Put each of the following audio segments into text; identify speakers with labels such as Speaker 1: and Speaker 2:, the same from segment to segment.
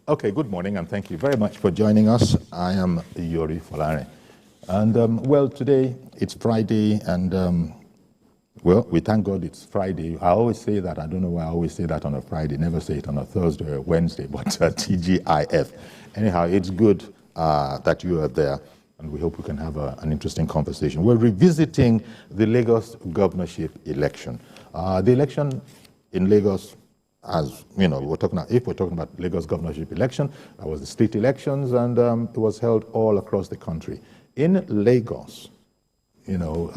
Speaker 1: Okay, good morning, and thank you very much for joining us. I am Yori Folare. And, well, today it's Friday, and, well, we thank God it's Friday. I always say that. I don't know why I always say that on a Friday. Never say it on a Thursday or Wednesday, but TGIF. Anyhow, it's good that you are there, and we hope we can have an interesting conversation. We're revisiting the Lagos governorship election. The election in Lagos, as you know, if we're talking about Lagos governorship election, that was the state elections, and it was held all across the country. In Lagos, you know,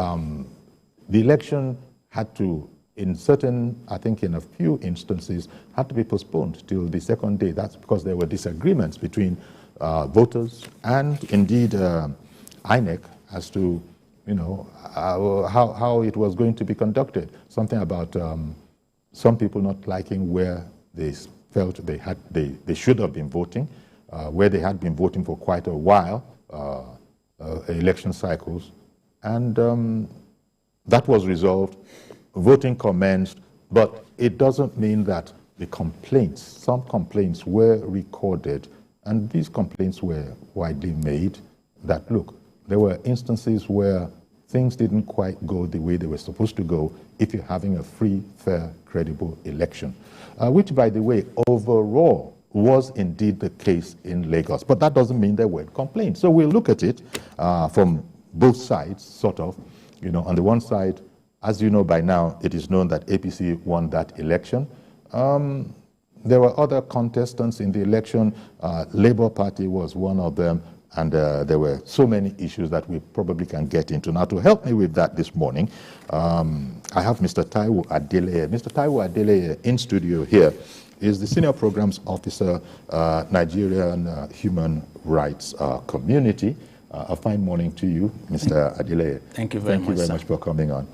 Speaker 1: the election had to, in certain, I think in a few instances, had to be postponed till the second day. That's because there were disagreements between voters and indeed INEC as to, you know, how it was going to be conducted. Something about some people not liking where they felt they should have been voting, where they had been voting for quite a while, election cycles, and that was resolved. Voting commenced, but it doesn't mean that the complaints, some complaints were recorded, and these complaints were widely made that, look, there were instances where things didn't quite go the way they were supposed to go if you're having a free, fair, credible election, which, by the way, overall was indeed the case in Lagos. But that doesn't mean there weren't complaints. So we'll look at it from both sides, sort of. You know, on the one side, as you know by now, it is known that APC won that election. There were other contestants in the election. Labour Party was one of them. And there were so many issues that we probably can get into. Now, to help me with that this morning, I have Mr. Taiwo Adeleye. Mr. Taiwo Adeleye in studio here is the Senior Programs Officer, Nigerian Human Rights Community. A fine morning to you, Mr. Adeleye.
Speaker 2: Thank you very much.
Speaker 1: Thank you very much for coming on.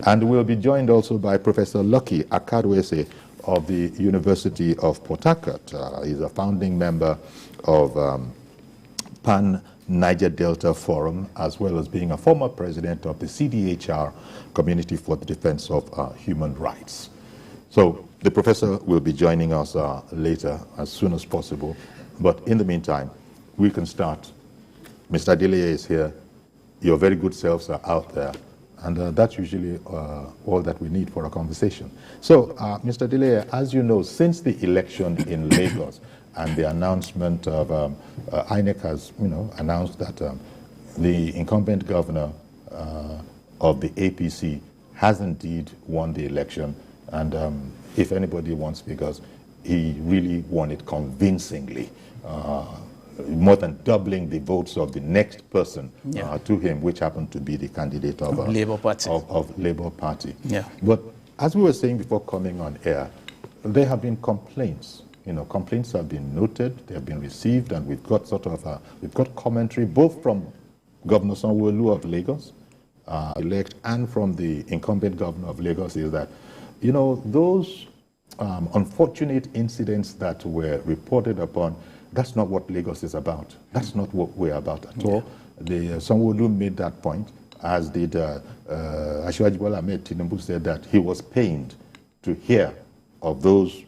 Speaker 1: And we'll be joined also by Professor Lucky Akaroese of the University of Port Harcourt. He's a founding member of Pan-Niger Delta Forum, as well as being a former president of the CDHR, Community for the Defense of Human Rights. So the professor will be joining us later as soon as possible. But in the meantime, we can start. Mr. Adeleye is here. Your very good selves are out there. And that's usually all that we need for a conversation. So, Mr. Adeleye, as you know, since the election in Lagos, and the announcement of INEC has, you know, announced that the incumbent governor of the APC has indeed won the election, and if anybody wants figures, he really won it convincingly, more than doubling the votes of the next person to him, which happened to be the candidate of
Speaker 2: Labour Party.
Speaker 1: Of Labour Party.
Speaker 2: Yeah.
Speaker 1: But as we were saying before coming on air, there have been complaints. You know, complaints have been noted, they have been received, and we've got sort of we've got commentary both from Governor Sanwo-Olu of Lagos, elect, and from the incumbent governor of Lagos, is that, you know, those unfortunate incidents that were reported upon, that's not what Lagos is about. That's not what we're about at all. The Sanwo-Olu made that point, as did Asiwaju Bola Ahmed Tinubu said that he was pained to hear of those,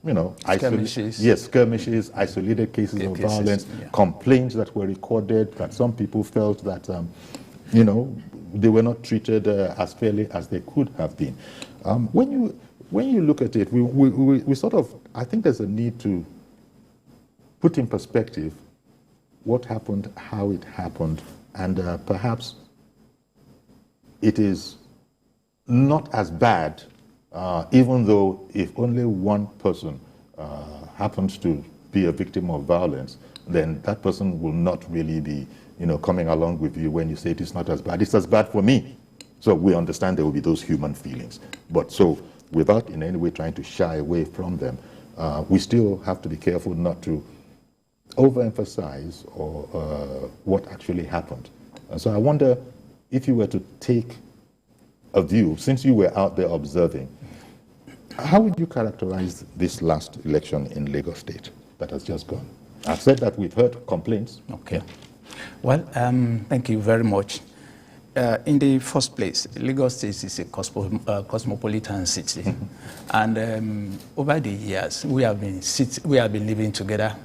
Speaker 1: you know, skirmishes, isolated cases of violence, complaints that were recorded, that some people felt that, you know, they were not treated as fairly as they could have been. When you look at it, we sort of, I think there's a need to put in perspective what happened, how it happened, and perhaps it is not as bad, even though if only one person happens to be a victim of violence, then that person will not really be, you know, coming along with you when you say it is not as bad. It's as bad for me. So we understand there will be those human feelings. But so without in any way trying to shy away from them, we still have to be careful not to overemphasize or what actually happened. And so I wonder if you were to take a view, since you were out there observing, how would you characterize this last election in Lagos State that has just gone? I've said that we've heard complaints.
Speaker 2: Okay. Well, thank you very much. In the first place, Lagos State is a cosmopolitan city, and over the years we have been living together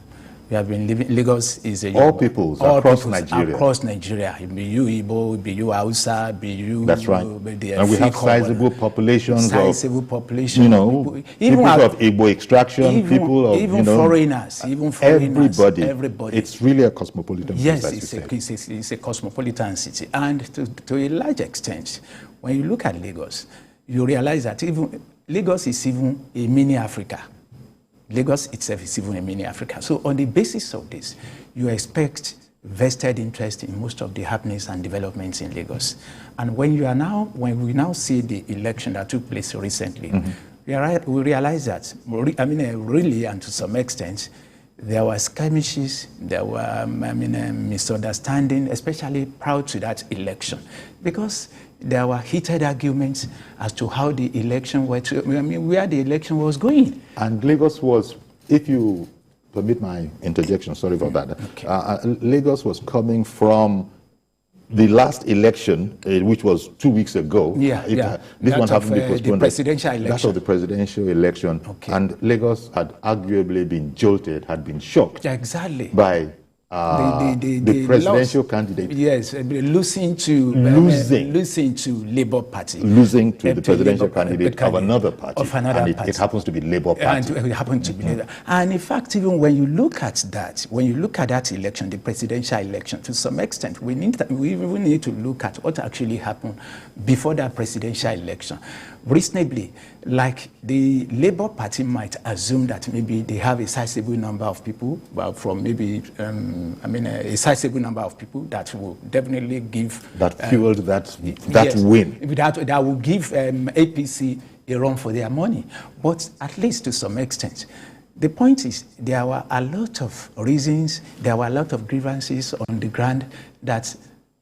Speaker 2: We have been living. Lagos is a
Speaker 1: all peoples across Nigeria.
Speaker 2: Across Nigeria, be you Igbo, be you Hausa, be you.
Speaker 1: That's right. And we have sizable populations
Speaker 2: population.
Speaker 1: You know, people of Igbo extraction, people of
Speaker 2: even foreigners,
Speaker 1: everybody. It's really a cosmopolitan city.
Speaker 2: Yes, it's a cosmopolitan city, and to a large extent, when you look at Lagos, you realize that even Lagos is even a mini Africa. Lagos itself is even a mini Africa. So on the basis of this, you expect vested interest in most of the happenings and developments in Lagos. And when we now see the election that took place recently, we realize that, really, and to some extent, there were skirmishes, there were, misunderstanding, especially prior to that election, because there were heated arguments as to how the election where the election was going. And
Speaker 1: Lagos was, if you permit my interjection, sorry for that. Okay. Lagos was coming from the last election, which was 2 weeks ago. This one happened to be postponed.
Speaker 2: The presidential election.
Speaker 1: That of the presidential election.
Speaker 2: Okay.
Speaker 1: And Lagos had arguably been jolted, had been shocked.
Speaker 2: Exactly.
Speaker 1: By the presidential candidate.
Speaker 2: Yes, losing to Labour Party.
Speaker 1: Losing to the presidential candidate of another party. It happens to be Labour Party.
Speaker 2: And it happened to be Labour. And in fact, even when you look at that, election, the presidential election, to some extent, we even need to look at what actually happened before that presidential election. Reasonably, like the Labour Party might assume that maybe they have a sizable number of people, from maybe a sizable number of people that will definitely give
Speaker 1: that fueled that win.
Speaker 2: That will give APC a run for their money. But at least to some extent, the point is there were a lot of reasons, there were a lot of grievances on the ground that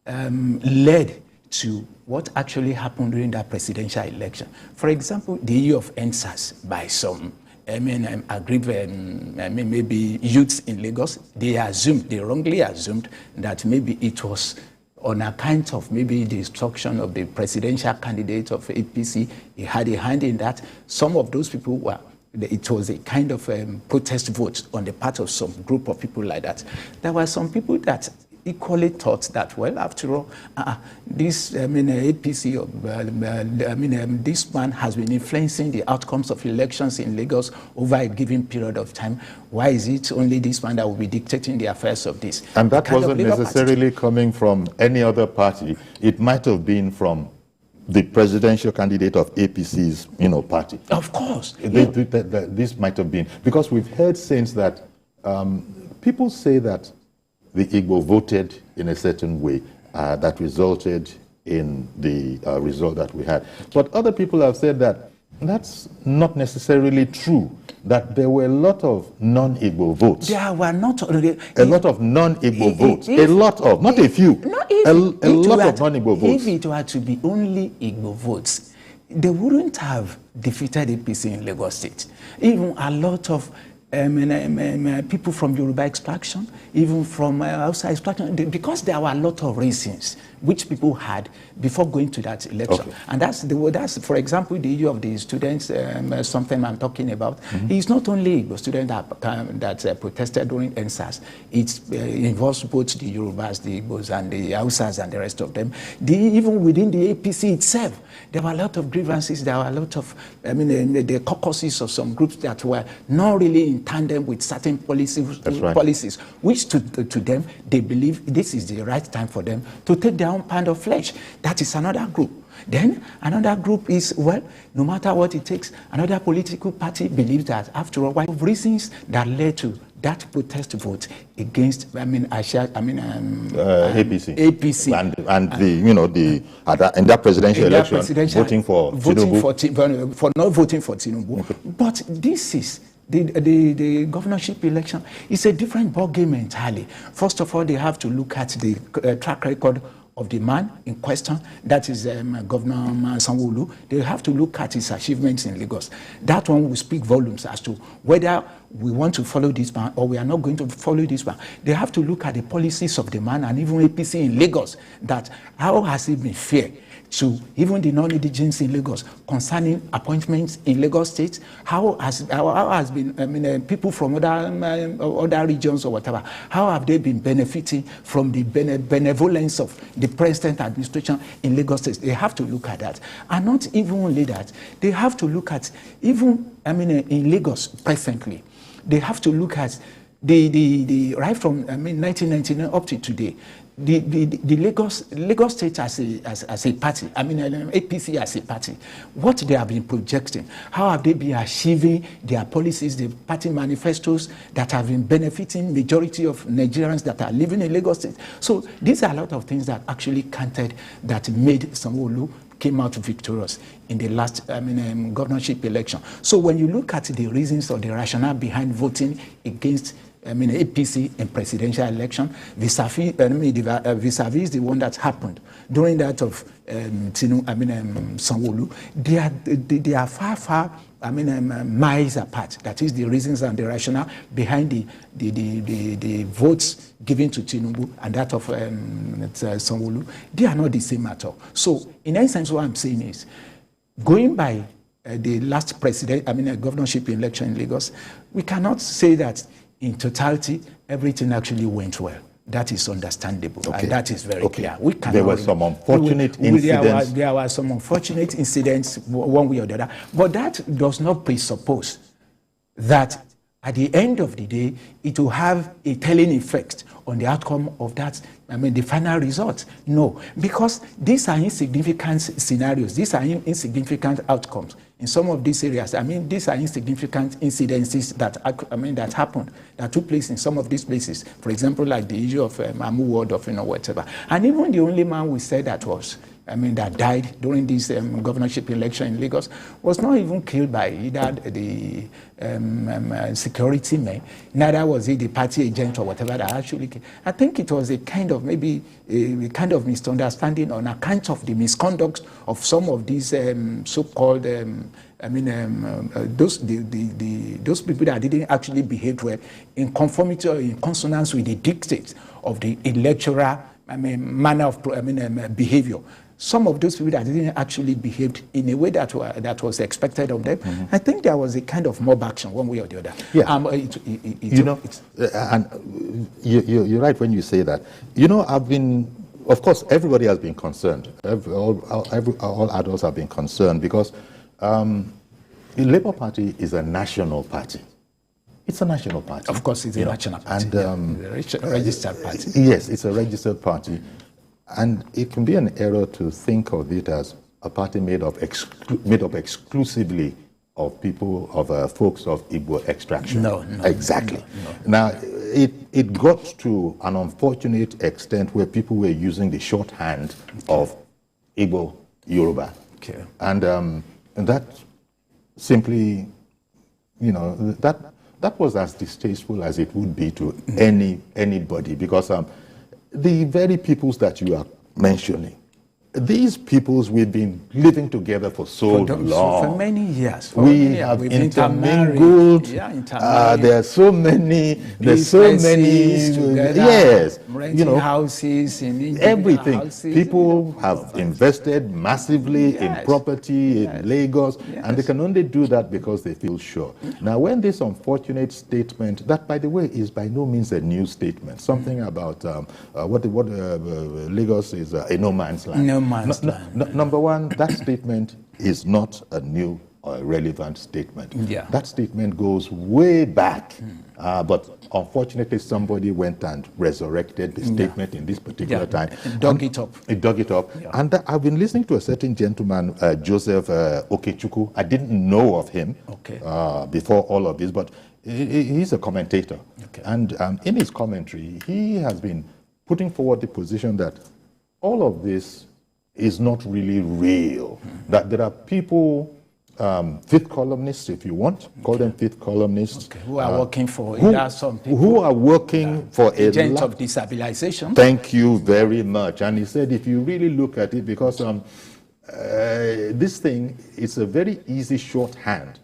Speaker 2: led to what actually happened during that presidential election. For example, the issue of NSAS by some maybe youths in Lagos, they wrongly assumed that maybe it was on account of maybe the instruction of the presidential candidate of APC. He had a hand in that. Some of those people it was a kind of protest vote on the part of some group of people like that. There were some people that equally thought that, well, after all, this APC, this man has been influencing the outcomes of elections in Lagos over a given period of time. Why is it only this man that will be dictating the affairs of this?
Speaker 1: And that wasn't necessarily coming from any other party. It might have been from the presidential candidate of APC's, party.
Speaker 2: Of course.
Speaker 1: This might have been, because we've heard since that people say that the Igbo voted in a certain way that resulted in the result that we had. But other people have said that that's not necessarily true, that there were a lot of non-Igbo votes.
Speaker 2: There were not
Speaker 1: a lot of non-Igbo votes. A lot of, not a few. A lot of non-Igbo votes.
Speaker 2: If it were to be only Igbo votes, they wouldn't have defeated APC in Lagos State. Even a lot of people from Yoruba extraction, even from outside extraction, because there were a lot of reasons which people had before going to that election. Okay. And that's, for example, the issue of the students, something I'm talking about. It's not only the students that protested during NSAS. It involves both the Yorubas, the Igbos, and the Hausas, and the rest of them. Even within the APC itself, there were a lot of grievances. There were a lot of, the caucuses of some groups that were not really in tandem with certain policies, which to them, they believe this is the right time for them to take their own pound of flesh. That is another group. Then another group is, well, no matter what it takes, another political party believes that, after all, one of reasons that led to that protest vote against, APC,
Speaker 1: in that presidential election, voting for
Speaker 2: not voting for Tinubu. Okay. But this is the governorship election. It's a different ballgame entirely. First of all, they have to look at the track record of the man in question, that is Governor Sanwo-Olu. They have to look at his achievements in Lagos. That one will speak volumes as to whether we want to follow this man or we are not going to follow this man. They have to look at the policies of the man and even APC in Lagos, that how has it been fair? to even the non-indigenous in Lagos concerning appointments in Lagos State? How has been, people from other regions or whatever, how have they been benefiting from the benevolence of the present administration in Lagos State? They have to look at that. And not even only that, they have to look at, even, in Lagos presently, they have to look at the right from 1999 up to today, the Lagos State as a party, APC as a party, what they have been projecting, how have they been achieving their policies, the party manifestos that have been benefiting majority of Nigerians that are living in Lagos State. So these are a lot of things that actually counted, that made Sanwo-Olu came out victorious in the last governorship election. So when you look at the reasons or the rationale behind voting against APC in presidential election, vis-a-vis the one that happened during that of Sanwo-Olu, they are far miles apart. That is the reasons and the rationale behind the votes given to Tinubu and that of Sanwo-Olu. They are not the same at all. So in essence, what I'm saying is, going by the last governorship election in Lagos, we cannot say that in totality everything actually went well. That is understandable.
Speaker 1: Okay.
Speaker 2: And that is very clear.
Speaker 1: There were some unfortunate incidents.
Speaker 2: There were some unfortunate incidents one way or the other. But that does not presuppose that at the end of the day, it will have a telling effect on the outcome of that, the final result. No, because these are insignificant scenarios. These are insignificant outcomes. In some of these areas, these are insignificant incidences that happened, that took place in some of these places. For example, like the issue of Amu Ward of whatever. And even the only man we said that was, that died during this governorship election in Lagos was not even killed by either the security men, neither was he the party agent or whatever that actually killed. I think it was a kind of maybe a kind of misunderstanding on account of the misconduct of some of these so-called those people that didn't actually behave well in conformity or in consonance with the dictates of the electoral manner of behavior. Some of those people that didn't actually behave in a way that was expected of them, I think there was a kind of mob action one way or the other.
Speaker 1: Yeah. And you're right when you say that. Of course, everybody has been concerned. All adults have been concerned because the Labour Party is a national party. It's a national party.
Speaker 2: Of course, it's a national party.
Speaker 1: And
Speaker 2: it's a registered party.
Speaker 1: Yes, it's a registered party. And it can be an error to think of it as a party made up exclusively of people, of folks of Igbo extraction.
Speaker 2: No.
Speaker 1: Exactly.
Speaker 2: No.
Speaker 1: Now, it got to an unfortunate extent where people were using the shorthand of Igbo Yoruba.
Speaker 2: Okay.
Speaker 1: And that simply, that was as distasteful as it would be to anybody, because the very peoples that you are mentioning, these peoples we've been living together for so long.
Speaker 2: For many years.
Speaker 1: We have intermingled. There are so many. There's so many.
Speaker 2: Together,
Speaker 1: yes.
Speaker 2: Houses, in
Speaker 1: everything.
Speaker 2: Houses,
Speaker 1: people have invested massively in property in Lagos, and they can only do that because they feel sure. Now, when this unfortunate statement, that by the way is by no means a new statement, something about what Lagos is a no man's land. Number one, that statement is not a new or relevant statement.
Speaker 2: Yeah.
Speaker 1: That statement goes way back, but unfortunately somebody went and resurrected the statement in this particular time.
Speaker 2: It dug it up.
Speaker 1: It dug it up. Yeah. And I've been listening to a certain gentleman, Joseph Okechukwu. I didn't know of him before all of this, but he's a commentator. Okay. And in his commentary, he has been putting forward the position that all of this is not really real. That there are people, fifth columnists, if you want, call them fifth columnists,
Speaker 2: who are working for some people
Speaker 1: who are working for
Speaker 2: agents of destabilization.
Speaker 1: Thank you very much. And he said, if you really look at it, because this thing is a very easy shorthand,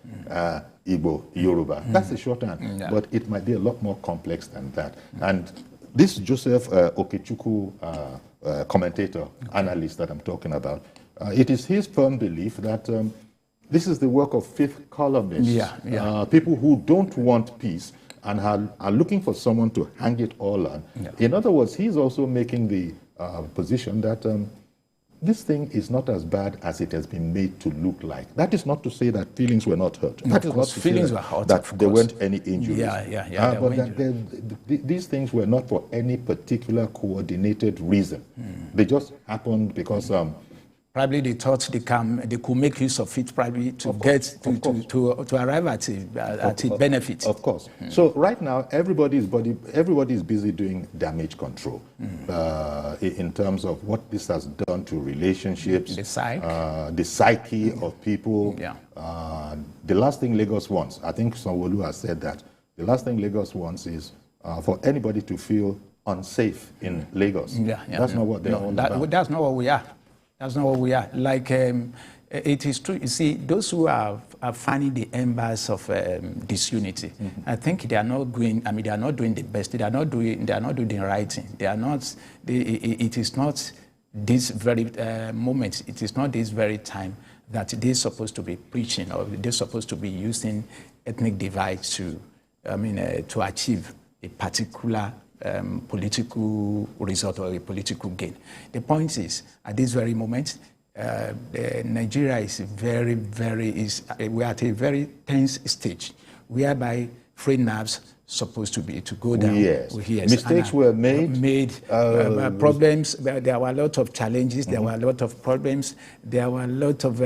Speaker 1: Igbo, Yoruba. That's a shorthand, but it might be a lot more complex than that. And this Joseph Okechukwu commentator, analyst that I'm talking about, it is his firm belief that this is the work of fifth columnists, people who don't want peace and are looking for someone to hang it all on. In other words, he's also making the position that this thing is not as bad as it has been made to look like. That is not to say that feelings were not hurt. That is not to
Speaker 2: feelings
Speaker 1: say
Speaker 2: were hurt,
Speaker 1: that there weren't any injuries.
Speaker 2: But
Speaker 1: these things were not for any particular coordinated reason. They just happened because
Speaker 2: probably they thought they could make use of it, probably to to arrive at a benefit.
Speaker 1: Of course. So right now, everybody is busy doing damage control in terms of what this has done to relationships, the psyche of people. The last thing Lagos wants, I think Sanwo-Olu has said that, the last thing Lagos wants is for anybody to feel unsafe in Lagos. That's not what they're all about.
Speaker 2: That's not what we are. That's not what we are. Like, it is true. You see, those who are fanning the embers of disunity, I think they are not going. I mean, they are not doing the best. They are not doing the right thing. They are not. It is not this very moment. It is not this very time that they're supposed to be preaching, or they're supposed to be using ethnic divide to, to achieve a particular political result or a political gain. The point is, at this very moment, Nigeria is we're at a very tense stage, whereby free nerves supposed to go down.
Speaker 1: Yes. Mistakes were made.
Speaker 2: Problems. There were a lot of challenges. There were a lot of problems. There were a lot of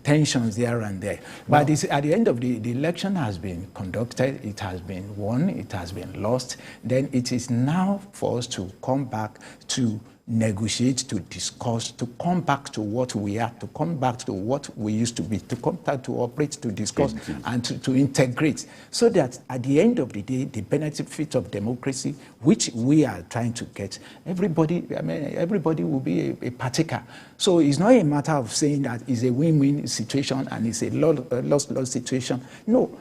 Speaker 2: tensions there and there. But at the end of the election has been conducted. It has been won. It has been lost. Then it is now for us to come back to negotiate, to discuss, to come back to what we are, to come back to what we used to be, to come back to operate, to discuss, and to integrate, so that at the end of the day, the benefit of democracy, which we are trying to get, everybody will be a partaker. So it's not a matter of saying that it's a win-win situation and it's a loss-loss situation. No.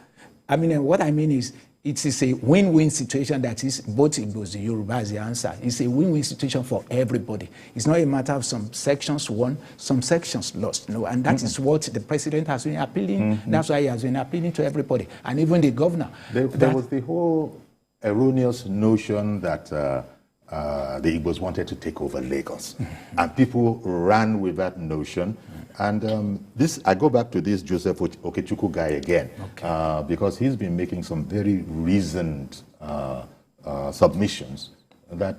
Speaker 2: What I mean is, it is a win-win situation that is both Igbos, the Yoruba is the answer. It's a win-win situation for everybody. It's not a matter of some sections won, some sections lost. No, and that is what the president has been appealing. That's why he has been appealing to everybody, and even the governor.
Speaker 1: There was the whole erroneous notion that the Igbos wanted to take over Lagos, and people ran with that notion. And I go back to this Joseph Okechukwu guy again, because he's been making some very reasoned submissions that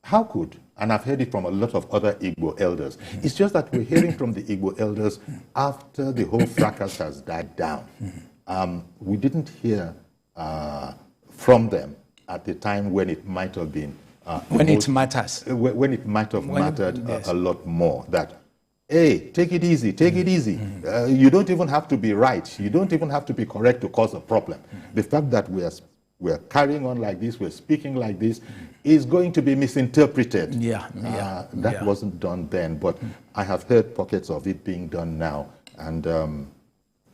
Speaker 1: how could, and I've heard it from a lot of other Igbo elders, it's just that we're hearing from the Igbo elders after the whole fracas has died down. We didn't hear from them at the time when it might have been
Speaker 2: when it matters,
Speaker 1: when it might have mattered a lot more. That, hey, take it easy, take it easy. You don't even have to be right. You don't even have to be correct to cause a problem. The fact that we're carrying on like this, we're speaking like this, is going to be misinterpreted. That wasn't done then, but I have heard pockets of it being done now. And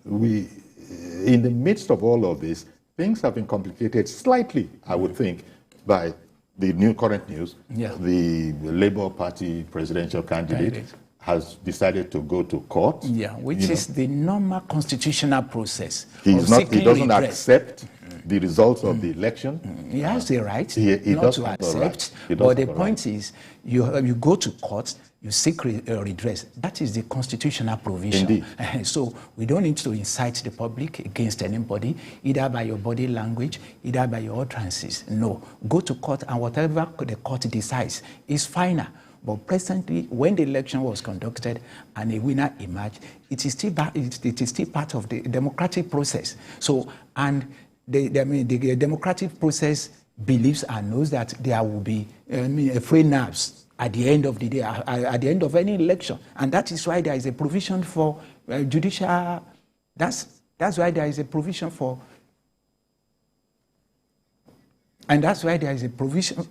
Speaker 1: in the midst of all of this, things have been complicated slightly, I would think, by the current news. The Labour Party presidential candidate has decided to go to court.
Speaker 2: Which is the normal constitutional process.
Speaker 1: He doesn't accept the results of the election.
Speaker 2: He has the right not to accept. But the point is, you go to court, you seek redress. That is the constitutional provision. So we don't need to incite the public against anybody, either by your body language, either by your utterances. No. Go to court, and whatever the court decides is final. But presently, when the election was conducted and a winner emerged, it is still part of the democratic process. So, and the democratic process believes and knows that there will be free nerves at the end of the day, at the end of any election, and that is why there is a provision for judicial. That's why there is a provision for, and that's why there is a provision.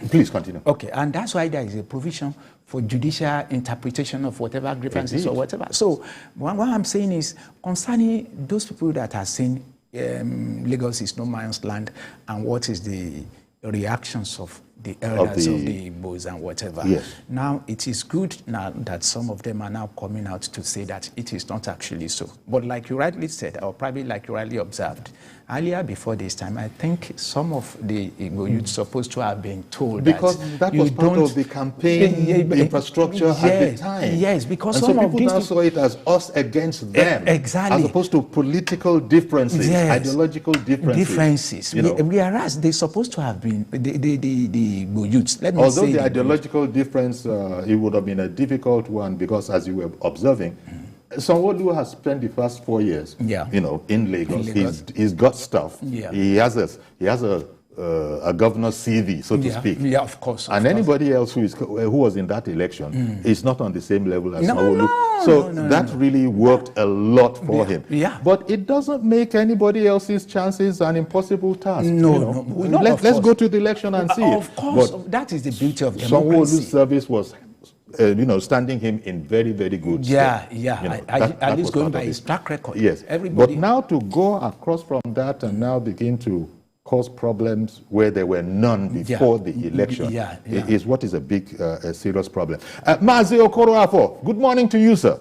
Speaker 1: Please continue.
Speaker 2: Okay, and that's why there is a provision for judicial interpretation of whatever grievances or whatever. So what I'm saying is, concerning those people that are saying Lagos is no man's land, and what is the reactions of the elders of the Igbos and whatever.
Speaker 1: Yes.
Speaker 2: Now, it is good now that some of them are now coming out to say that it is not actually so. But like you rightly said, or probably like you rightly observed, earlier before this time, I think some of the Igbo youth supposed to have been told
Speaker 1: because that was part of the campaign infrastructure at the time.
Speaker 2: Yes, because
Speaker 1: and
Speaker 2: some
Speaker 1: so
Speaker 2: of
Speaker 1: people
Speaker 2: these
Speaker 1: now saw it as us against them,
Speaker 2: exactly,
Speaker 1: as opposed to political differences, ideological differences.
Speaker 2: Whereas they're supposed to have been the Igbo youths. Let me
Speaker 1: Although
Speaker 2: say
Speaker 1: the ideological difference, it would have been a difficult one because, as you were observing, Sanwo-Olu has spent the first 4 years, in Lagos. He's got stuff. Yeah. He has a governor's CV, so to speak.
Speaker 2: Yeah, of course.
Speaker 1: And anybody else who was in that election is not on the same level as Sanwo-Olu. So that really worked a lot for him.
Speaker 2: Yeah.
Speaker 1: But it doesn't make anybody else's chances an impossible task.
Speaker 2: No.
Speaker 1: Let's go to the election and see.
Speaker 2: Of course, but that is the beauty of democracy.
Speaker 1: Sanwo-Olu's service was standing him in very, very good stead.
Speaker 2: At least going by his track record.
Speaker 1: Yes. But now to go across from that and now begin to cause problems where there were none before the election is what is a big, serious problem. Mazi Okoroafo, good morning to you, sir.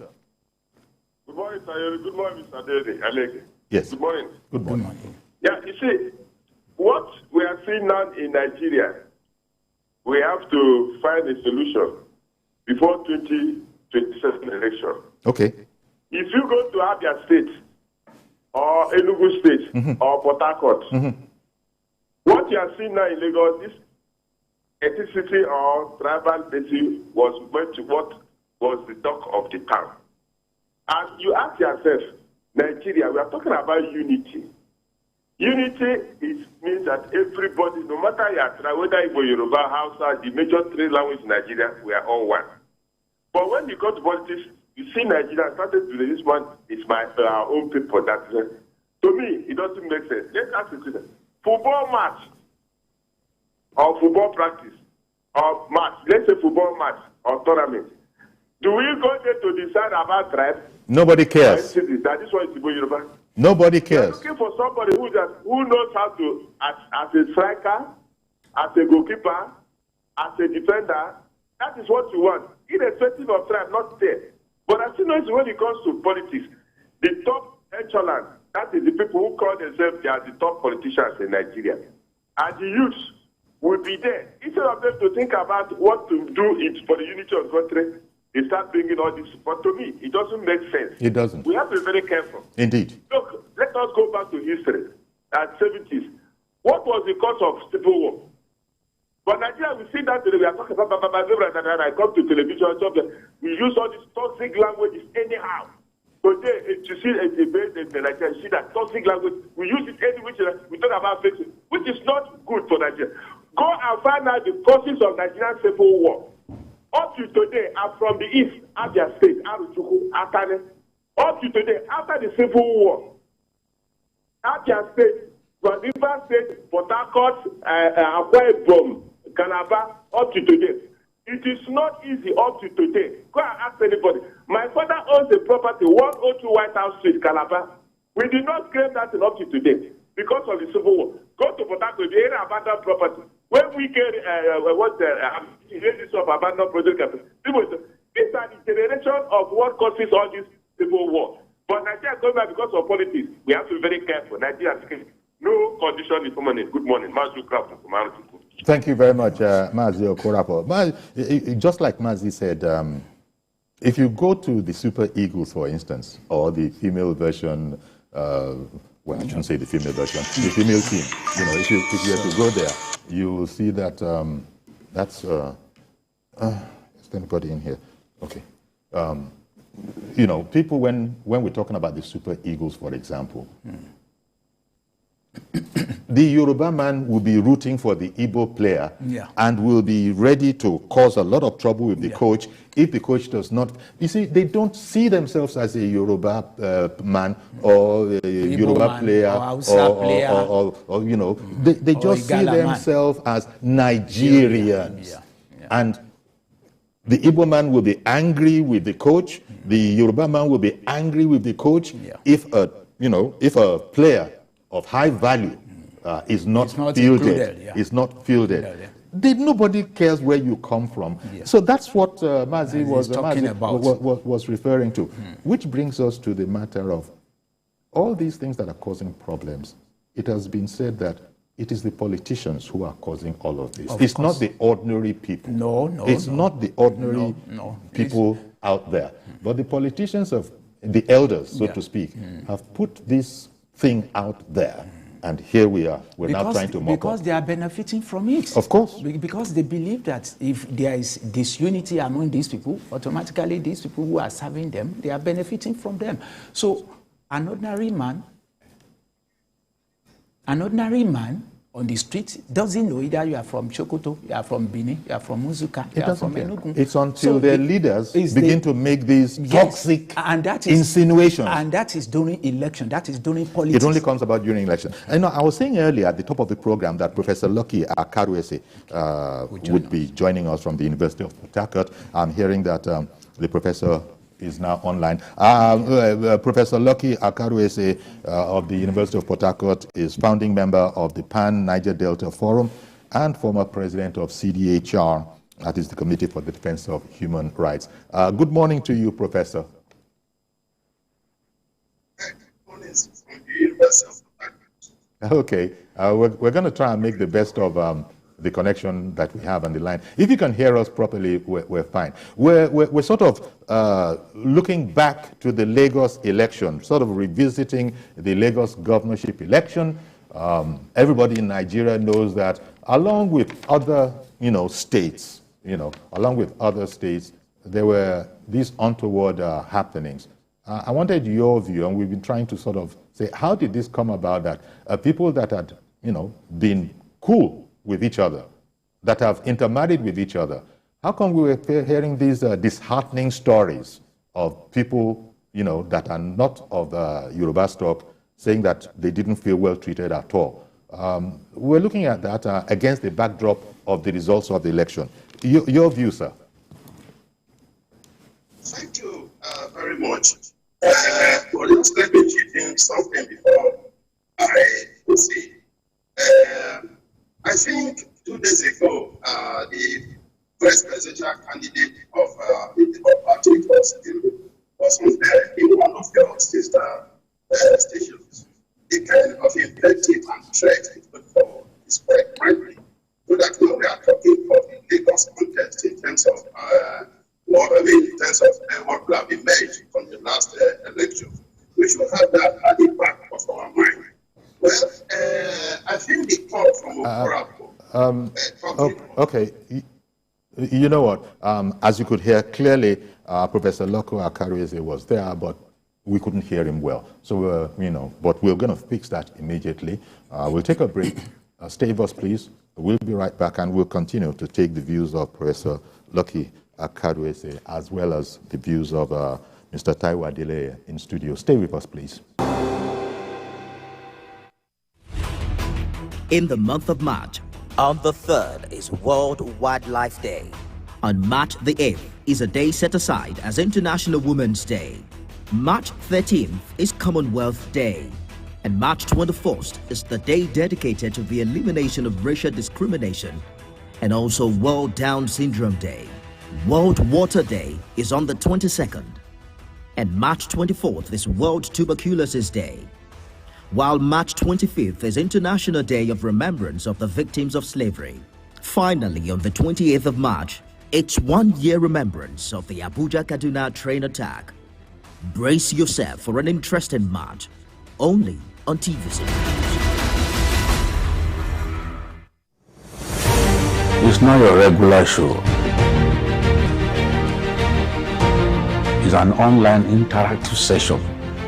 Speaker 3: Good morning, sir. Good morning, Mr. Dede.
Speaker 1: Yes.
Speaker 3: Good morning.
Speaker 1: Good morning.
Speaker 3: Yeah, you see, what we are seeing now in Nigeria, we have to find a solution before 2027 election.
Speaker 1: Okay.
Speaker 3: If you go to Abia State or Enugu State or Port Harcourt, what you are seeing now in Lagos, this ethnicity or tribality was what was the talk of the town. And you ask yourself, Nigeria, we are talking about unity. Unity means that everybody, no matter your tribe, whether Igbo, Yoruba, Hausa, the major three languages in Nigeria, we are all one. But when you go to politics, you see Nigeria started to this one is our own people. That to me, it doesn't make sense. Let's ask the question: football match or football practice or match. Let's say football match or tournament. Do we go there to decide about tribe?
Speaker 1: Nobody cares.
Speaker 3: That this one is Igbo, Yoruba.
Speaker 1: Nobody cares.
Speaker 3: We're looking for somebody who knows how to, as a striker, as a goalkeeper, as a defender. That is what you want, irrespective of tribe, not there. But I still know when it comes to politics, the top echelon, that is the people who call themselves they are the top politicians in Nigeria. And the youths will be there. Instead of them to think about what to do for the unity of the country, they start bringing all this. But to me, it doesn't make sense.
Speaker 1: It doesn't.
Speaker 3: We have to be very careful.
Speaker 1: Indeed.
Speaker 3: Look, let us go back to history. At 70s, what was the cause of civil war? But Nigeria, we see that today. We are talking about I come to television, we use all these toxic languages anyhow. Today, you see a debate in Nigeria, you see that toxic language, we use it anyway, we talk about fixing, which is not good for Nigeria. Go and find out the causes of Nigerian civil war. Up to today, I'm from the east, Abia State, Aruchuku, Akane. Up to today, after the civil war, Abia State, Rivers State, Port Harcourt, Akwa Ibom, Calabar, up to today. It is not easy up to today. Go and ask anybody. My father owns a property, 102 White House Street, Calabar. We did not claim that up to today because of the civil war. Go to Port Harcourt, the area abandoned property. When we get of abandoned project, these are the generation of what causes all this civil war. But Nigeria is going back because of politics. We have to be very careful. Nigeria is no condition is permanent. Good morning, Mazi Kraft from Aruchuku.
Speaker 1: Thank you very much, Mazi Okorapo. Just like Mazi said, if you go to the Super Eagles, for instance, or the female version, well, I shouldn't say the female version, the female team, if you were to go there, you will see that is there anybody in here? Okay. People, when we're talking about the Super Eagles, for example, the Yoruba man will be rooting for the Igbo player and will be ready to cause a lot of trouble with the coach if the coach does not. You see, they don't see themselves as a Yoruba man or a Yoruba player or they just see themselves as Nigerians. And the Igbo man will be angry with the coach. The Yoruba man will be angry with the coach if a player of high value is not fielded. nobody cares where you come from.
Speaker 2: Yeah.
Speaker 1: So that's what Mazi
Speaker 2: about.
Speaker 1: was referring to, which brings us to the matter of all these things that are causing problems. It has been said that it is the politicians who are causing all of this. It's not the ordinary people.
Speaker 2: No.
Speaker 1: It's not the ordinary people out there. But the politicians of the elders, so to speak, have put this thing out there. And here we are. We're now trying to mop up.
Speaker 2: Because they are benefiting from it.
Speaker 1: Of course.
Speaker 2: Because they believe that if there is disunity among these people, automatically these people who are serving them, they are benefiting from them. So an ordinary man on the street doesn't know either you are from Chokoto, you are from Benin, you are from Muzuka, you are from Enugu.
Speaker 1: It's until their leaders begin to make these toxic insinuations.
Speaker 2: And that is during election. That is during politics.
Speaker 1: It only comes about during election. I was saying earlier at the top of the program that Professor Lucky Akaroese would be joining us from the University of Port Harcourt. I'm hearing that the professor is now online. Professor Lucky Akaroese of the University of Port Harcourt is founding member of the Pan-Niger Delta Forum and former president of CDHR, that is the Committee for the Defense of Human Rights. Good morning to you, Professor.
Speaker 4: Good morning from the University of Port Harcourt.
Speaker 1: Okay, we're going to try and make the best of the connection that we have on the line. If you can hear us properly, we're fine. We're sort of looking back to the Lagos election, sort of revisiting the Lagos governorship election. Everybody in Nigeria knows that along with other, states, there were these untoward happenings. I wanted your view, and we've been trying to sort of say, how did this come about that people that had, been cool with each other, that have intermarried with each other, how come we were hearing these disheartening stories of people, that are not of Yoruba stock, saying that they didn't feel well treated at all? We're looking at that against the backdrop of the results of the election. Your view, sir?
Speaker 4: Thank you very much. But let me chip in something before I proceed. I think 2 days ago, the first presidential candidate of the Labour Party was on there in one of your sister stations. The kind of invective and threat it put forward is quite primary. So that now we are talking for the Lagos contest in terms of what will have emerged from the last election. We should have that at the back of our mind. Well, I think the call from
Speaker 1: okay. You know what? As you could hear clearly, Professor Lucky Akaroese was there, but we couldn't hear him well. So, but we're going to fix that immediately. We'll take a break. Stay with us, please. We'll be right back, and we'll continue to take the views of Professor Lucky Akaroese, as well as the views of Mr. Taiwo Adele in studio. Stay with us, please.
Speaker 5: In the month of March, on the 3rd is World Wildlife Day. On March the 8th is a day set aside as International Women's Day. March 13th is Commonwealth Day. And March 21st is the day dedicated to the elimination of racial discrimination, and also World Down Syndrome Day. World Water Day is on the 22nd. And March 24th is World Tuberculosis Day. While March 25th is International Day of Remembrance of the Victims of Slavery. Finally, on the 28th of March, it's 1 year remembrance of the Abuja-Kaduna train attack. Brace yourself for an interesting March, only on TVC.
Speaker 6: It's not your regular show. It's an online interactive session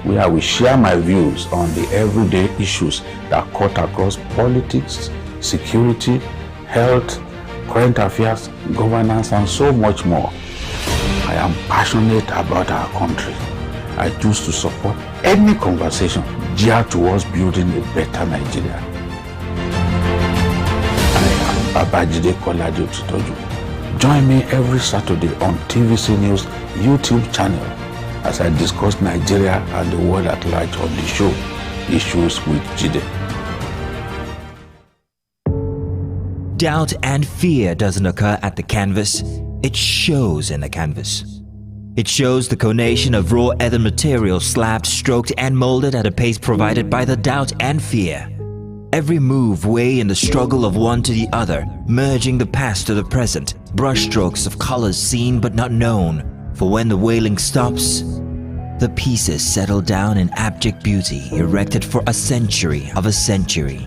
Speaker 6: where we share my views on the everyday issues that cut across politics, security, health, current affairs, governance, and so much more. I am passionate about our country. I choose to support any conversation geared towards building a better Nigeria. I am Babajide Kolade Otitoju. Join me every Saturday on TVC News YouTube channel as I discuss Nigeria and the world at large on the show, Issues with Jide.
Speaker 7: doubt and fear doesn't occur at the canvas, it shows in the canvas. It shows the conation of raw earthen material slabbed, stroked and molded at a pace provided by the doubt and fear. Every move way in the struggle of one to the other, merging the past to the present, brushstrokes of colors seen but not known. For when the wailing stops, the pieces settle down in abject beauty erected for a century of a century.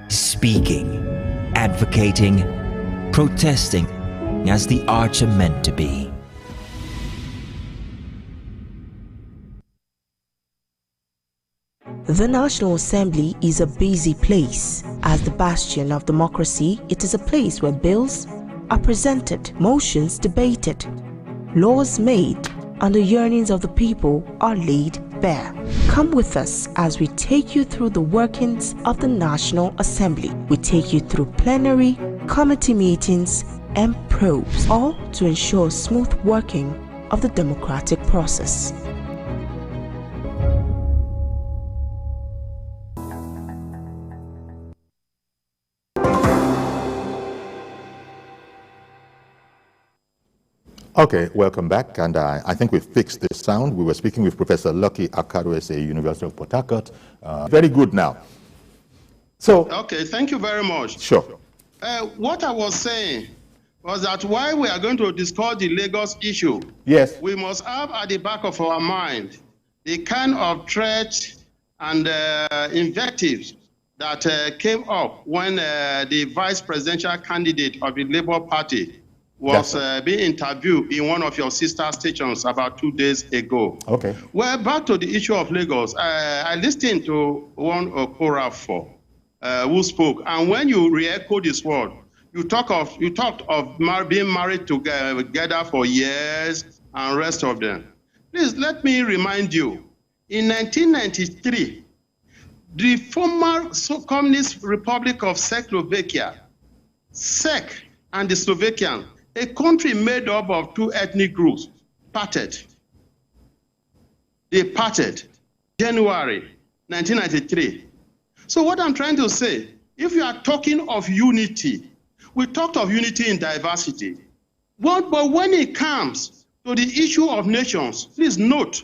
Speaker 7: Speaking, advocating, protesting as the arts are meant to be.
Speaker 8: The National Assembly is a busy place. As the bastion of democracy, it is a place where bills are presented, motions debated, laws made, and the yearnings of the people are laid bare. Come with us as we take you through the workings of the National Assembly. We take you through plenary, committee meetings, and probes, all to ensure smooth working of the democratic process.
Speaker 1: Okay, welcome back, and I think we've fixed the sound. We were speaking with Professor Lucky Akaroese, University of Port Harcourt. Very good now. So,
Speaker 9: okay, thank you very much.
Speaker 1: Sure.
Speaker 9: What I was saying was that while we are going to discuss the Lagos issue,
Speaker 1: yes,
Speaker 9: we must have at the back of our mind the kind of threat and invectives that came up when the vice presidential candidate of the Labour Party was being interviewed in one of your sister stations about 2 days ago.
Speaker 1: Okay.
Speaker 9: Well, back to the issue of Lagos, I listened to one Prof who spoke, and when you re-echo this word, you talked of being married together for years and rest of them. Please let me remind you, in 1993, the former Communist Republic of Czechoslovakia, Czech and the Slovakian, a country made up of two ethnic groups, parted. They parted January 1993. So what I'm trying to say, if you are talking of unity, we talked of unity in diversity. But when it comes to the issue of nations, please note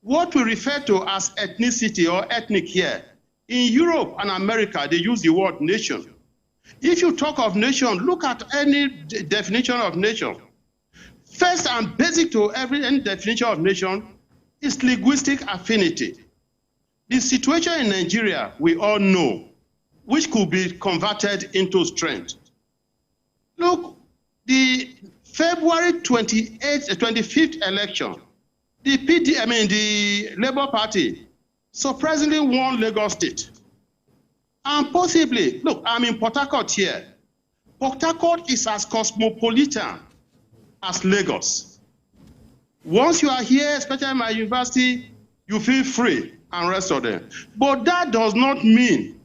Speaker 9: what we refer to as ethnicity or ethnic here. In Europe and America, they use the word nation. If you talk of nation, look at any definition of nation. First and basic to any definition of nation is linguistic affinity. The situation in Nigeria, we all know, which could be converted into strength. Look, the February 25th election, the Labour Party surprisingly won Lagos State. And possibly, look, I'm in Port Harcourt here. Port Harcourt is as cosmopolitan as Lagos. Once you are here, especially in my university, you feel free and rest of them. But that does not mean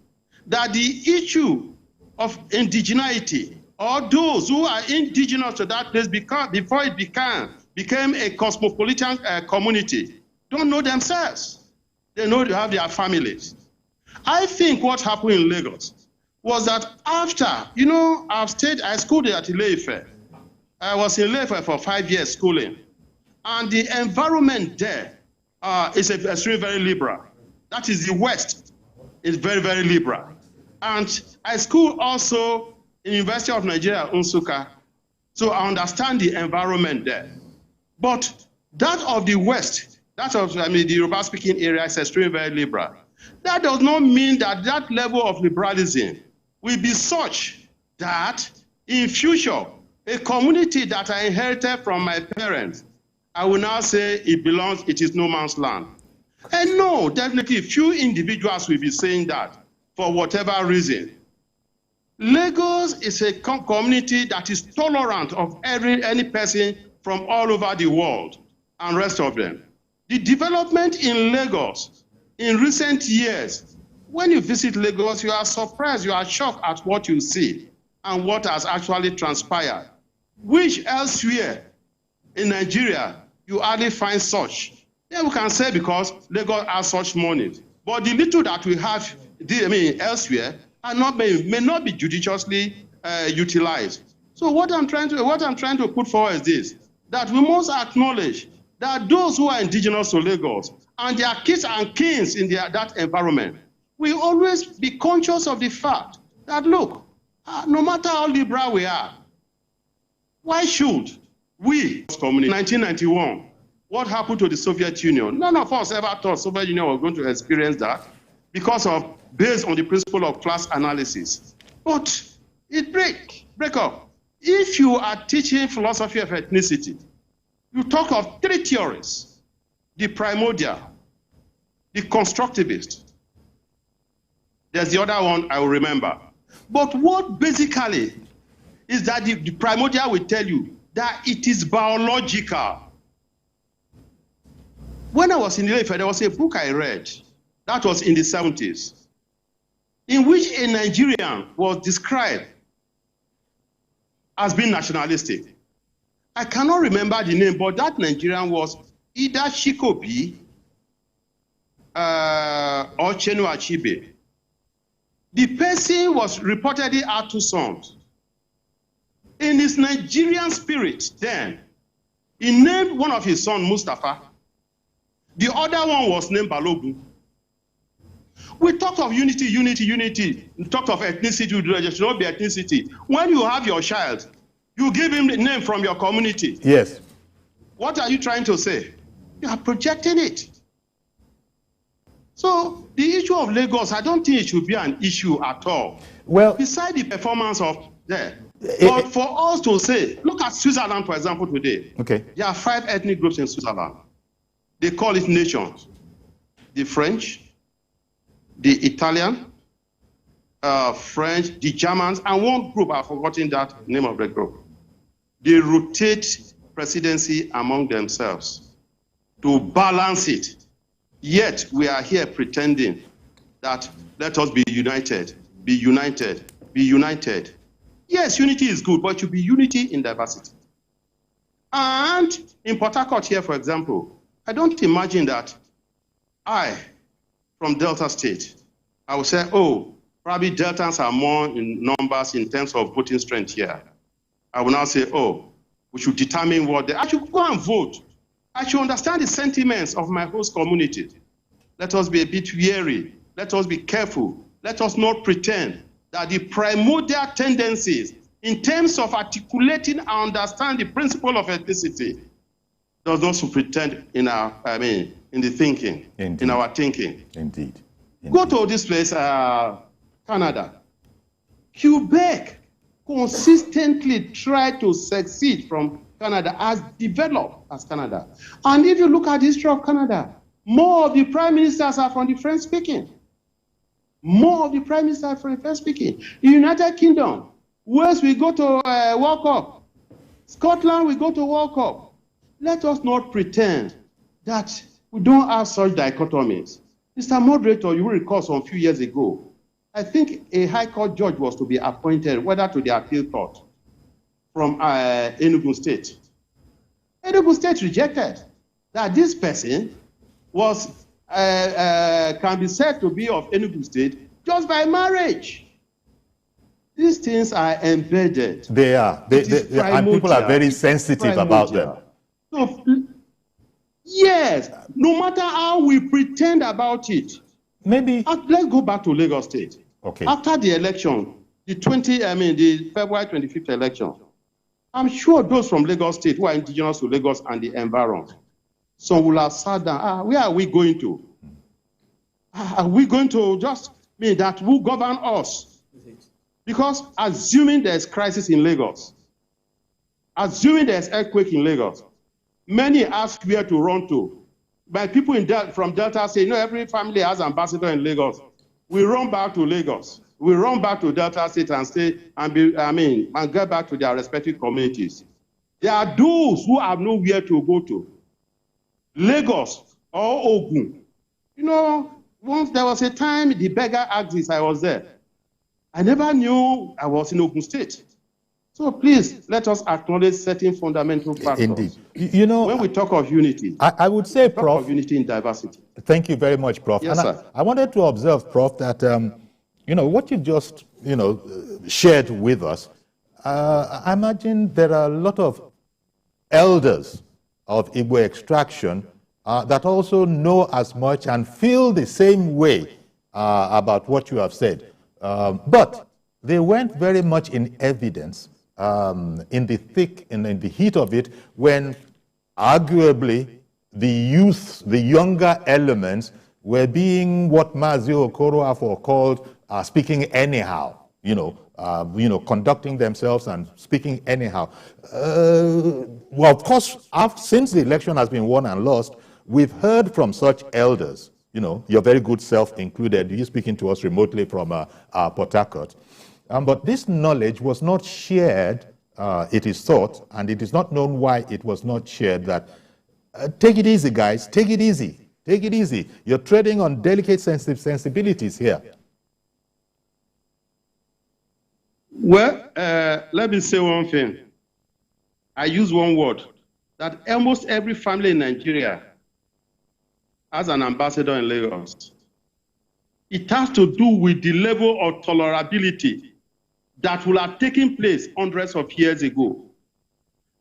Speaker 9: that the issue of indigeneity or those who are indigenous to that place before it became a cosmopolitan community don't know themselves. They know they have their families. I think what happened in Lagos was that after, I schooled at Ile-Ife. I was in Ile-Ife for 5 years schooling. And the environment there is extremely very liberal. That is the West. It's very, very liberal. And I schooled also in University of Nigeria, Nsukka. So I understand the environment there. But that of the West, the Yoruba-speaking area is extremely very liberal. That does not mean that that level of liberalism will be such that in future, a community that I inherited from my parents, I will now say it is no man's land. And no, definitely few individuals will be saying that for whatever reason. Lagos is a community that is tolerant of any person from all over the world and rest of them. The development in Lagos in recent years, when you visit Lagos, you are surprised, you are shocked at what you see and what has actually transpired, which elsewhere in Nigeria, you hardly find such. Yeah, we can say because Lagos has such money, but the little that we have elsewhere may not be judiciously utilized. So what I'm trying to put forward is this, that we must acknowledge that those who are indigenous to Lagos and their kids and kins in that environment will always be conscious of the fact that, look, no matter how liberal we are, why should we, community, 1991, what happened to the Soviet Union? None of us ever thought Soviet Union was going to experience that based on the principle of class analysis. But it break up. If you are teaching philosophy of ethnicity, you talk of three theories: the primordial, the constructivist. There's the other one I will remember. But what basically is that the primordial will tell you that it is biological. When I was in Ilefe, there was a book I read that was in the 70s, in which a Nigerian was described as being nationalistic. I cannot remember the name, but that Nigerian was either Shikobi or Chenu Achibe. The person was reportedly had two sons. In his Nigerian spirit then, he named one of his sons Mustafa. The other one was named Balogun. We talk of unity. We talk of ethnicity. There should not be ethnicity. When you have your child, you give him the name from your community.
Speaker 1: Yes.
Speaker 9: What are you trying to say? You are projecting it. So the issue of Lagos, I don't think it should be an issue at all.
Speaker 1: Well,
Speaker 9: beside the performance of there. But for us to say, look at Switzerland, for example, today.
Speaker 1: Okay.
Speaker 9: There are 5 ethnic groups in Switzerland. They call it nations. The French, the Italian, French, the Germans, and one group, I've forgotten that name of the group. They rotate presidency among themselves to balance it. Yet we are here pretending that let us be united, be united, be united. Yes, unity is good, but it should be unity in diversity. And in Port Harcourt here, for example, I don't imagine that I, from Delta State, I would say, oh, probably Deltans are more in numbers in terms of voting strength here. I will now say, oh, we should determine what I should go and vote. I should understand the sentiments of my host community. Let us be a bit wary. Let us be careful. Let us not pretend that the primordial tendencies in terms of articulating and understand the principle of ethnicity does not pretend in our, in the thinking, Indeed. In our thinking.
Speaker 1: Indeed.
Speaker 9: Go to this place, Canada. Quebec consistently tried to succeed from Canada, as developed as Canada. And if you look at the history of Canada, more of the prime ministers are from the French speaking. More of the prime ministers are from the French speaking. The United Kingdom, Wales, we go to World Cup. Scotland, we go to World Cup. Let us not pretend that we don't have such dichotomies. Mr. Moderator, you will recall some few years ago, I think a High Court judge was to be appointed, whether to the appeal court, from Enugu State. Enugu State rejected that this person was can be said to be of Enugu State just by marriage. These things are embedded.
Speaker 1: They are. And people are very sensitive about them.
Speaker 9: So, yes, no matter how we pretend about it.
Speaker 1: Maybe.
Speaker 9: Let's go back to Lagos State.
Speaker 1: Okay.
Speaker 9: After the election, the February 25th election, I'm sure those from Lagos State who are indigenous to Lagos and the environs, some will have sat down. Where are we going to? Are we going to just mean that will govern us? Because assuming there's crisis in Lagos, assuming there's earthquake in Lagos, many ask where to run to. But people from Delta say, every family has an ambassador in Lagos. We run back to Lagos. We run back to Delta State and stay and get back to their respective communities. There are those who have nowhere to go to. Lagos or Ogun. Once there was a time the beggar asked this, I was there. I never knew I was in Ogun State. So please, let us acknowledge certain fundamental factors.
Speaker 1: Indeed.
Speaker 9: When we talk of unity,
Speaker 1: I would say, Prof.
Speaker 9: Talk of unity in diversity.
Speaker 1: Thank you very much, Prof.
Speaker 9: Yes, sir.
Speaker 1: I wanted to observe, Prof, that what you just shared with us I imagine there are a lot of elders of Igbo extraction that also know as much and feel the same way about what you have said. But they weren't very much in evidence in the heat of it, when arguably the youth, the younger elements, were being what Mazi Okoroafo called speaking anyhow, conducting themselves and speaking anyhow. Well, of course, since the election has been won and lost, we've heard from such elders, your very good self included, you speaking to us remotely from Port Harcourt. But this knowledge was not shared, it is thought, and it is not known why it was not shared, that take it easy, guys, take it easy. Take it easy. You're treading on delicate sensibilities here.
Speaker 9: Well, let me say one thing. I use one word, that almost every family in Nigeria has an ambassador in Lagos. It has to do with the level of tolerability that will have taken place hundreds of years ago.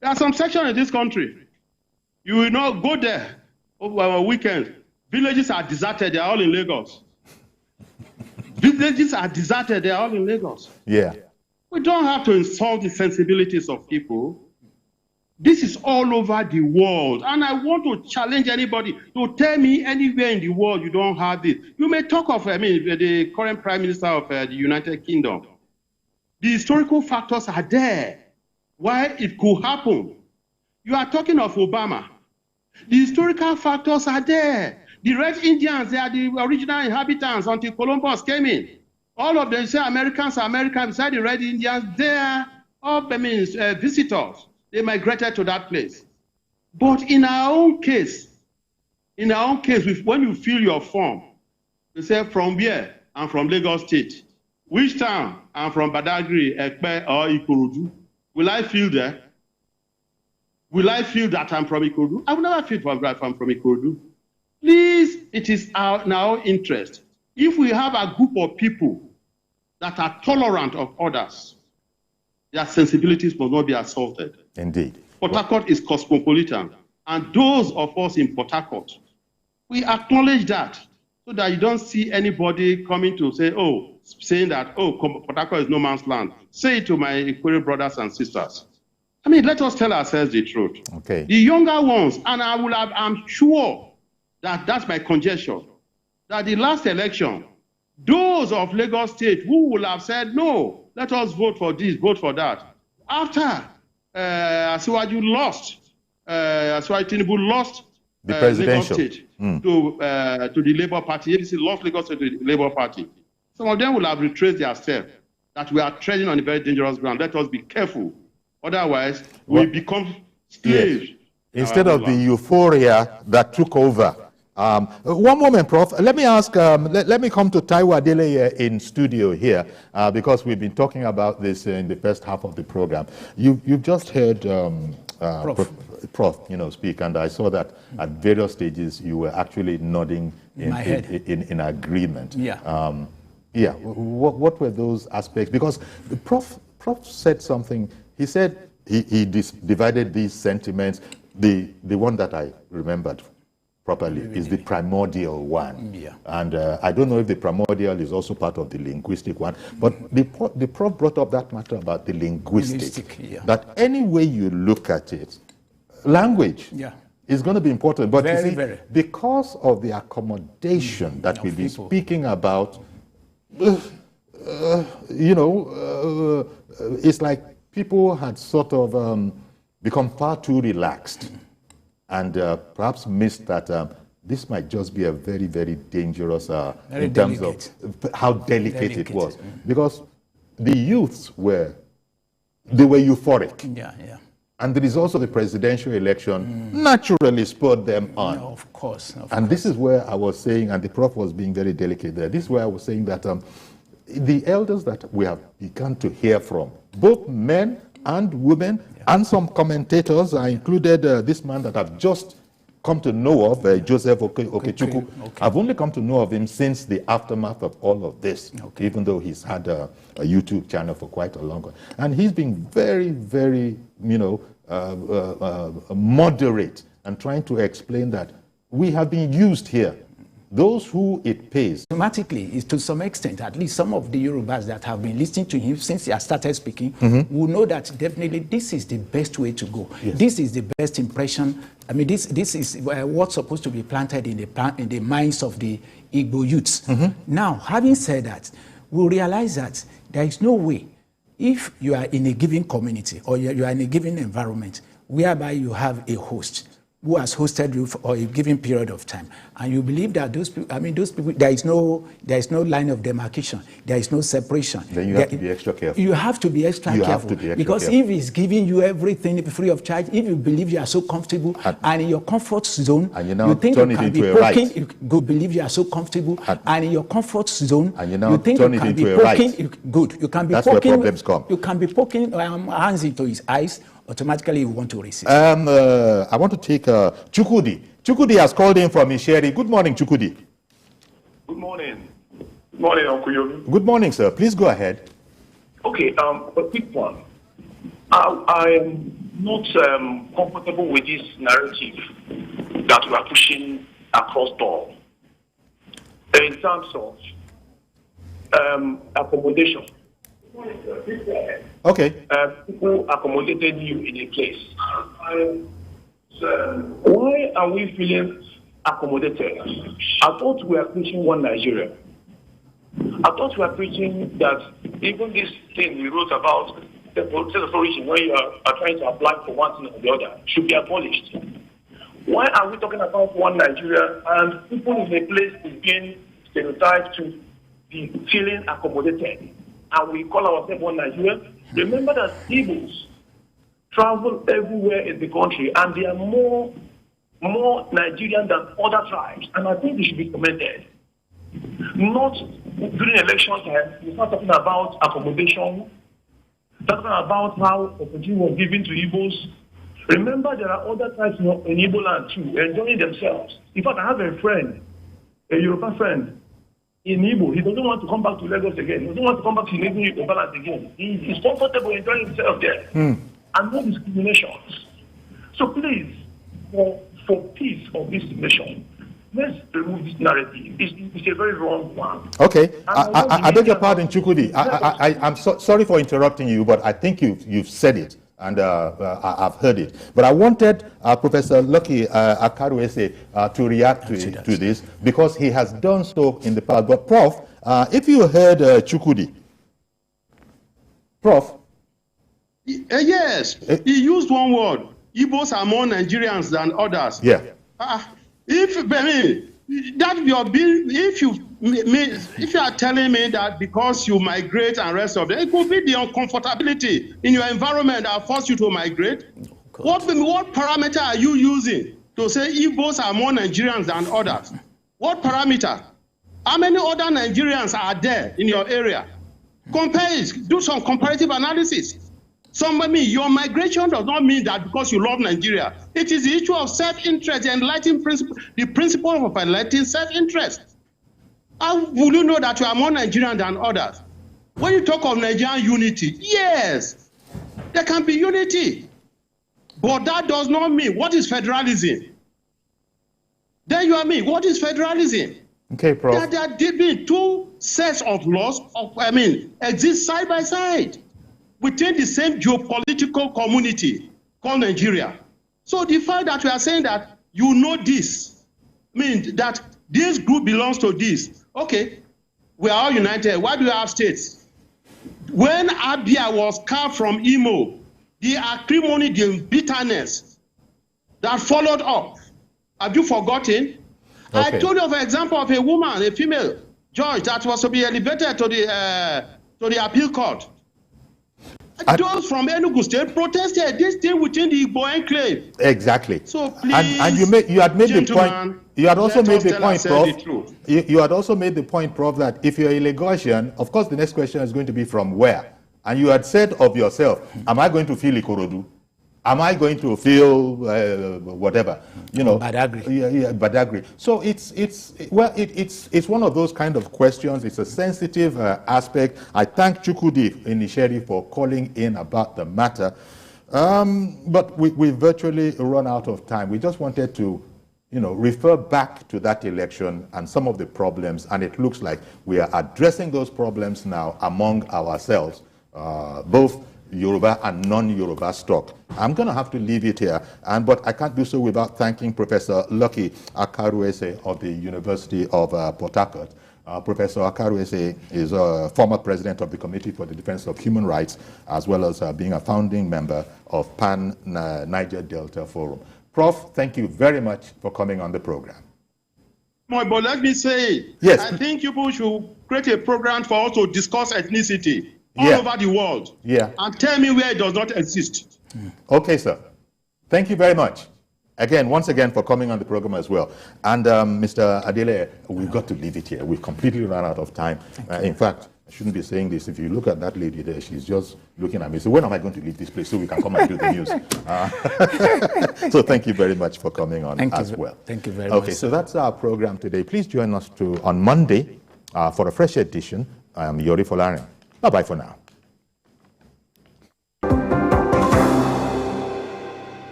Speaker 9: There are some sections in this country, you will not go there over our weekend. Villages are deserted, they are all in Lagos. Villages are deserted, they are all in Lagos.
Speaker 1: Yeah.
Speaker 9: We don't have to insult the sensibilities of people. This is all over the world. And I want to challenge anybody to tell me anywhere in the world you don't have this. You may talk of, the current Prime Minister of the United Kingdom. The historical factors are there. Why it could happen. You are talking of Obama. The historical factors are there. The Red Indians, they are the original inhabitants until Columbus came in. All of them say Americans are Americans. Beside the Red Indians, they are all visitors. They migrated to that place. But in our own case, when you fill your form, you say from where? I'm from Lagos State. Which town? I'm from Badagry, Ekpe, or Ikorodu. Will I feel there? Will I feel that I'm from Ikorodu? I will never feel that I'm from Ikorodu. Please, it is in our interest. If we have a group of people that are tolerant of others, their sensibilities must not be assaulted.
Speaker 1: Indeed.
Speaker 9: Port Harcourt is cosmopolitan. And those of us in Port Harcourt, we acknowledge that, so that you don't see anybody coming to say, saying that, Port Harcourt is no man's land. Say it to my Equatorial brothers and sisters. Let us tell ourselves the truth.
Speaker 1: Okay.
Speaker 9: The younger ones, and I'm sure that that's my conjecture, that the last election, those of Lagos State who will have said, no, let us vote for this, vote for that. After Asiwaju Tinubu lost
Speaker 1: the presidential
Speaker 9: Lagos State to the Labour Party, ADC lost Lagos State to the Labour Party. Some of them will have retraced their steps, that we are treading on a very dangerous ground. Let us be careful. Otherwise, we become slaves.
Speaker 1: Yes. Instead of the euphoria that took over. One moment, Prof. Let me ask, let me come to Taiwo Adele in studio here, because we've been talking about this in the first half of the program. You've just heard Prof speak, and I saw that at various stages you were actually nodding in agreement.
Speaker 2: Yeah.
Speaker 1: What were those aspects? Because the Prof said something. He said he divided these sentiments. The one that I remembered properly is the primordial one.
Speaker 2: Yeah.
Speaker 1: And I don't know if the primordial is also part of the linguistic one, but the Prof brought up that matter about the linguistic.
Speaker 2: Yeah.
Speaker 1: That any way you look at it, language is going to be important. But
Speaker 2: very.
Speaker 1: Because of the accommodation that we've been speaking about, it's like people had sort of become far too relaxed and perhaps missed that this might just be a very, very dangerous in terms of how delicate it was. Because the youths were euphoric.
Speaker 2: Yeah.
Speaker 1: And the results of the presidential election naturally spurred them on.
Speaker 2: No, of course.
Speaker 1: And this is where I was saying, and the Prof was being very delicate there, this is where I was saying that the elders that we have begun to hear from, both men and women, and some commentators, I included this man that I've just come to know of Joseph Okechukwu.
Speaker 2: Okay.
Speaker 1: I've only come to know of him since the aftermath of all of this, even though he's had a YouTube channel for quite a long time. And he's been very, very, moderate and trying to explain that we have been used here. Those who it pays.
Speaker 2: Automatically, is to some extent, at least some of the Yorubas that have been listening to him since he has started speaking will know that definitely this is the best way to go.
Speaker 1: Yes.
Speaker 2: This is the best impression. I mean, this is what's supposed to be planted in the minds of the Igbo youths. Now, having said that, we'll realize that there is no way, if you are in a given community or you are in a given environment whereby you have a host who has hosted you for a given period of time, and you believe that those people, there is no line of demarcation, there is no separation.
Speaker 1: Then you have to be extra careful.
Speaker 2: You have to be extra careful because if he's giving you everything free of charge, if you believe you are so comfortable and in your comfort zone,
Speaker 1: and you now
Speaker 2: you think
Speaker 1: turn
Speaker 2: you
Speaker 1: it
Speaker 2: can
Speaker 1: into
Speaker 2: be
Speaker 1: a
Speaker 2: poking,
Speaker 1: right.
Speaker 2: you go believe you are so comfortable, and in your comfort zone,
Speaker 1: And you now
Speaker 2: you think
Speaker 1: turn
Speaker 2: you
Speaker 1: it
Speaker 2: can
Speaker 1: into
Speaker 2: be
Speaker 1: a
Speaker 2: poking.
Speaker 1: right.
Speaker 2: Good, you can be
Speaker 1: That's
Speaker 2: poking.
Speaker 1: where problems come.
Speaker 2: You can be poking hands into his eyes. Automatically, you want to resist.
Speaker 1: I want to take Chukwudi. Chukwudi has called in from Isheri. Good morning, Chukwudi.
Speaker 10: Good morning. Good morning, Uncle Yomi.
Speaker 1: Good morning, sir. Please go ahead.
Speaker 10: Okay, a quick one. I am not comfortable with this narrative that we are pushing across board in terms of accommodation.
Speaker 1: Okay.
Speaker 10: People accommodated you in a place. Why are we feeling accommodated? I thought we were preaching one Nigeria. I thought we were preaching that even this thing we wrote about the political authority, when you are trying to apply for one thing or the other, should be abolished. Why are we talking about one Nigeria and people in a place is being stereotyped to be feeling accommodated? And we call ourselves one Nigeria. Remember that Igbos travel everywhere in the country, and they are more Nigerian than other tribes. And I think they should be commended. Not during election time, we're not talking about accommodation, talking about how opportunity was given to Igbos. Remember, there are other tribes in Igbo land too, enjoying themselves. In fact, I have a friend, a European friend, in Igbo. He doesn't want to come back to Lagos again. He doesn't want to come back to Igbo balance again. He's comfortable enjoying himself there. And no discriminations. So please, for peace of this nation, let's remove this narrative. It's a very wrong one.
Speaker 1: Okay. I beg your pardon, Chukwudi. I'm sorry for interrupting you, but I think you've said it, and I've heard it. But I wanted Professor Lucky Akaroese to react to this, because he has done so in the past. But Prof, if you heard Chukwudi, Prof?
Speaker 9: Yes, he used one word. Igbos are more Nigerians than others.
Speaker 1: Yeah.
Speaker 9: If you are telling me that because you migrate and rest of it could be the uncomfortability in your environment that forced you to migrate. What parameter are you using to say Igbos are more Nigerians than others? What parameter? How many other Nigerians are there in your area? Compare it. Do some comparative analysis. Your migration does not mean that because you love Nigeria. It is the issue of self-interest, the principle of enlightening self-interest. How will you know that you are more Nigerian than others? When you talk of Nigerian unity, yes, there can be unity. But that does not mean, what is federalism? Then you are me, what is federalism?
Speaker 1: Okay, Prof.
Speaker 9: There are two sets of laws, exist side by side within the same geopolitical community called Nigeria. So the fact that we are saying that you know this means that this group belongs to this. Okay, we are all united. Why do you have states? When Abia was carved from Imo, the acrimony, the bitterness that followed up, have you forgotten? Okay. I told you of an example of a woman, a female judge that was to be elevated to the appeal court. Those from Enugu State protested this thing within the Igbo enclave.
Speaker 1: Exactly.
Speaker 9: So please,
Speaker 1: and you had made the point. You had also made the point, Prof. You had also made the point, Prof, that if you're a Lagosian, of course, the next question is going to be from where. And you had said of yourself, am I going to feel Ikorodu? Am I going to feel whatever, you know?
Speaker 2: Badagry.
Speaker 1: Yeah, Badagry. So it's one of those kind of questions. It's a sensitive aspect. I thank Chukwudi Inisheri for calling in about the matter. But we virtually run out of time. We just wanted to, you know, refer back to that election and some of the problems, and it looks like we are addressing those problems now among ourselves, both Yoruba and non-Yoruba stock. I'm going to have to leave it here, but I can't do so without thanking Professor Lucky Akaroese of the University of Port Harcourt. Professor Akaroese is a former president of the Committee for the Defense of Human Rights, as well as being a founding member of Pan Niger Delta Forum. Prof, thank you very much for coming on the program.
Speaker 9: But let me say,
Speaker 1: yes,
Speaker 9: I think people should create a program for us to discuss ethnicity all over the world.
Speaker 1: Yeah.
Speaker 9: And tell me where it does not exist.
Speaker 1: Okay, sir. Thank you very much. Once again, for coming on the program as well. And Mr. Adele, we've got to leave it here. We've completely run out of time. In fact, I shouldn't be saying this. If you look at that lady there, she's just looking at me. So when am I going to leave this place so we can come and do the news? So thank you very much for coming on well.
Speaker 2: Thank you very much.
Speaker 1: Okay, so that's our program today. Please join us on Monday for a fresh edition. I am Yori Folari. Bye-bye for now.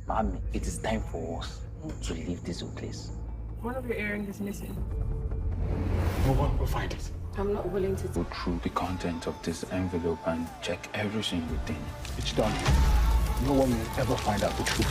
Speaker 11: Mommy, it is time for us to leave this place.
Speaker 12: One of your earrings is missing.
Speaker 6: No one will find it.
Speaker 12: I'm not willing to
Speaker 6: Go through the content of this envelope and check every single thing. It's done. No one will ever find out the truth.